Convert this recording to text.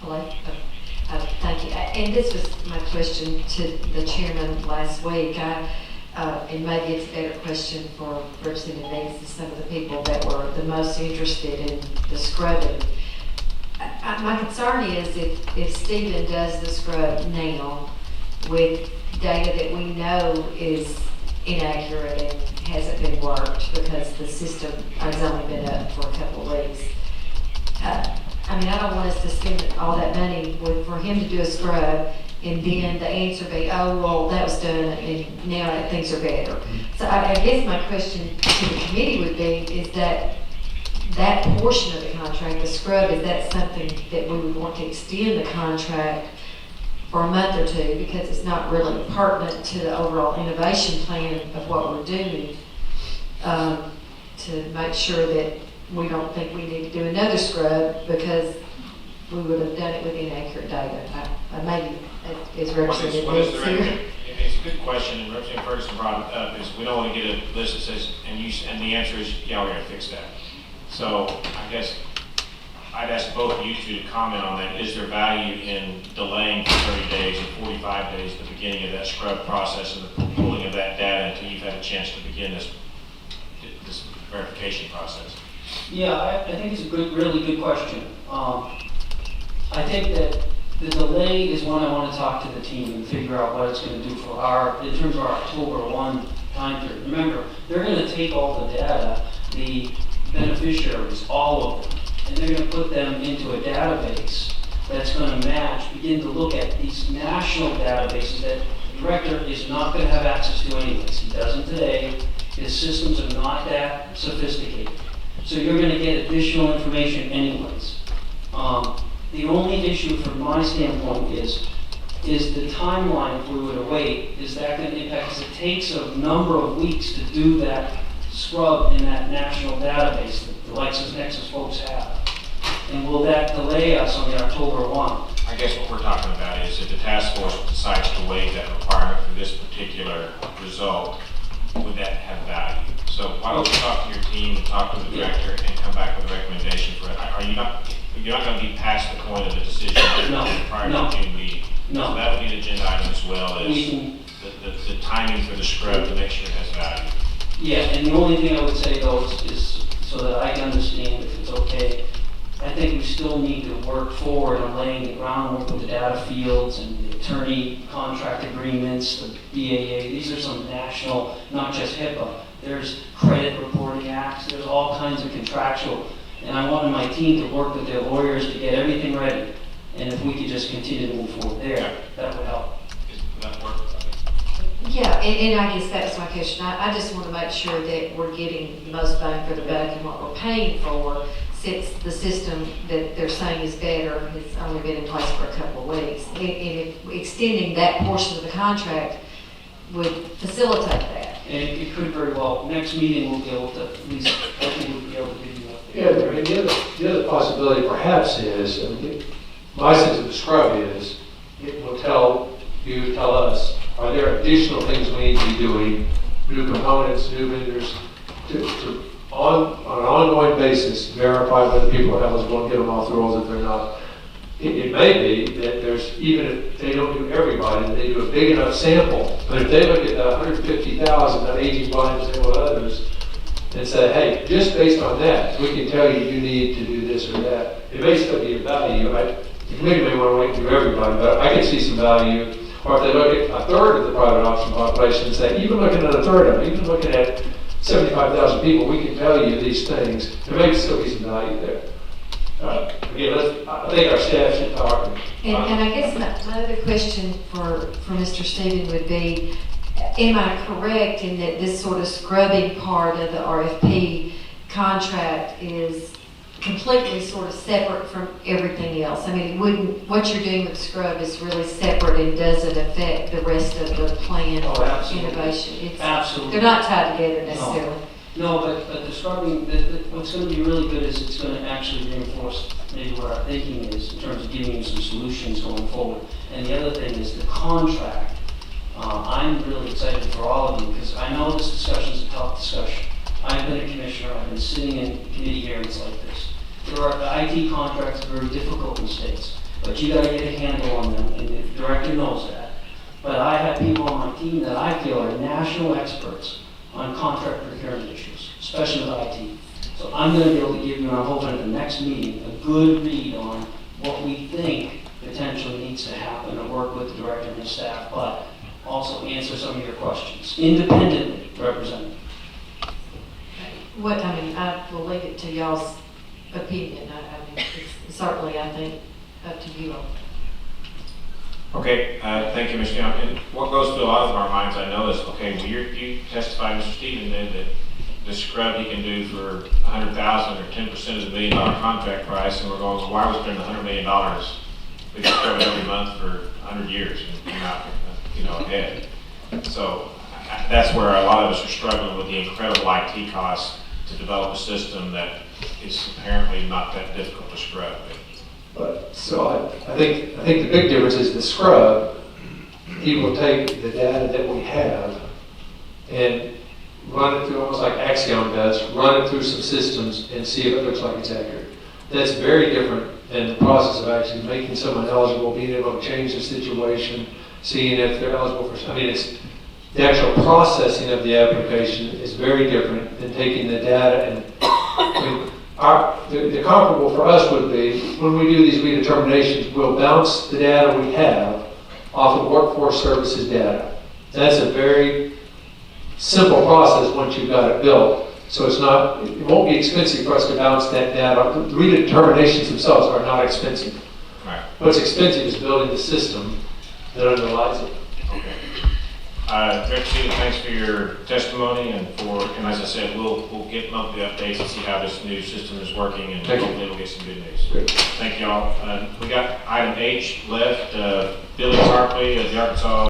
Hello. Thank you. And this was my question to the chairman last week. And maybe it's a better question for Representative Banks and some of the people that were the most interested in the scrubbing. My concern is if Stephen does the scrub now with data that we know is inaccurate and hasn't been worked because the system has only been up for a couple of weeks. I mean, I don't want us to spend all that money for him to do a scrub and then the answer be, oh, well, that was done and now things are better. So I guess my question to the committee would be, is that portion of the contract, the scrub, is that something that we would want to extend the contract for a month or two because it's not really pertinent to the overall innovation plan of what we're doing, to make sure that we don't think we need to do another scrub because we would have done it with inaccurate data. Maybe it's represented. It's a good question, and Representative Ferguson brought it up, is we don't want to get a list that says, and the answer is, yeah, we're going to fix that. So I guess I'd ask both of you two to comment on that. Is there value in delaying for 30 days or 45 days the beginning of that scrub process and the pulling of that data until you've had a chance to begin this verification process? Yeah, I think it's a really good question. I think that the delay is one I want to talk to the team and figure out what it's going to do for in terms of our October 1 time period. Remember, they're going to take all the data, the beneficiaries, all of them, and they're going to put them into a database that's going to match, begin to look at these national databases that the director is not going to have access to anyways. He doesn't today. His systems are not that sophisticated. So you're going to get additional information anyways. The only issue from my standpoint is the timeline. If we were to wait, is that going to impact? Because it takes a number of weeks to do that scrub in that national database that the LexisNexis folks have. And will that delay us on the October 1? I guess what we're talking about is if the task force decides to waive that requirement for this particular result, would that have value? So why don't you talk to your team and talk to the director and come back with a recommendation for it? You're not going to be past the point of the decision prior to the June meeting. No. So that would be an agenda item as well as the timing for the scrub to make sure it has value. Yeah, and the only thing I would say though is so that I can understand if it's okay, I think we still need to work forward on laying the groundwork with the data fields and the attorney contract agreements, the BAA. These are some national, not just HIPAA. There's credit reporting acts. There's all kinds of contractual. And I wanted my team to work with their lawyers to get everything ready. And if we could just continue to move forward there, that would help. Would that work? Yeah, and I guess that's my question. I just want to make sure that we're getting the most bang for the buck and what we're paying for, since the system that they're saying is better has only been in place for a couple of weeks. And if extending that portion of the contract would facilitate that. And it could very well, next meeting we'll be able to, at least I think we'll be able to give you that. Yeah, I mean, the other possibility perhaps is, my sense of the scrub is, it will tell us, are there additional things we need to be doing, new components, new vendors, on an ongoing basis, verify whether people are eligible and get them off the rolls if they're not. It may be that there's, even if they don't do everybody, they do a big enough sample. But if they look at the 150,000, that aging volumes and what others, and say, hey, just based on that, we can tell you need to do this or that. It may still be a value. The committee may want to wait through everybody, but I can see some value. Or if they look at a third of the private option population and say, even looking at a third of them, even looking at 75,000 people, we can tell you these things. There may still be some value there. Again, I think our staff should talk. And I guess my other question for Mr. Stephen would be, am I correct in that this sort of scrubbing part of the RFP contract is completely sort of separate from everything else? I mean, what you're doing with scrub is really separate and doesn't affect the rest of the plan or innovation. Absolutely. They're not tied together necessarily. No, but the scrubbing, what's going to be really good is it's going to actually reinforce maybe what our thinking is in terms of giving you some solutions going forward. And the other thing is the contract. I'm really excited for all of you because I know this discussion is a tough discussion. I've been a commissioner. I've been sitting in committee hearings like this. The IT contracts are very difficult in states. but you gotta get a handle on them, and the director knows that. But I have people on my team that I feel are national experts on contract procurement issues, especially with IT. So I'm gonna be able to give you, and I'm hoping at the next meeting, a good read on what we think potentially needs to happen, and work with the director and his staff, but also answer some of your questions, independently, Representative. What, I mean, I will leave it to y'all's opinion. I mean, it's certainly, I think, up to you all. Okay, thank you, Mr. Young. And what goes through a lot of our minds, I know, is, okay, well, you testified, Mr. Stephen, then that the scrub he can do for $100,000 or 10% of the $1 million contract price, and we're going, well, why are we spending $100 million? We can scrub it every month for 100 years and not, ahead. So that's where a lot of us are struggling with the incredible IT costs to develop a system that is apparently not that difficult to scrub. But, so I think the big difference is the scrub, he will take the data that we have and run it through, almost like Axiom does, run it through some systems and see if it looks like it's accurate. That's very different than the process of actually making someone eligible, being able to change the situation, seeing if they're eligible for, it's the actual processing of the application is very different than taking the data and, the comparable for us would be, when we do these redeterminations, we'll bounce the data we have off of workforce services data. That's a very simple process once you've got it built. So it won't be expensive for us to bounce that data. The redeterminations themselves are not expensive. Right. What's expensive is building the system that underlies it. Okay. Director Selig, thanks for your testimony and as I said, we'll get monthly updates and see how this new system is working, and hopefully we'll get some good news. Great. Thank you all. We got item H left, Billy Tarpley of the Arkansas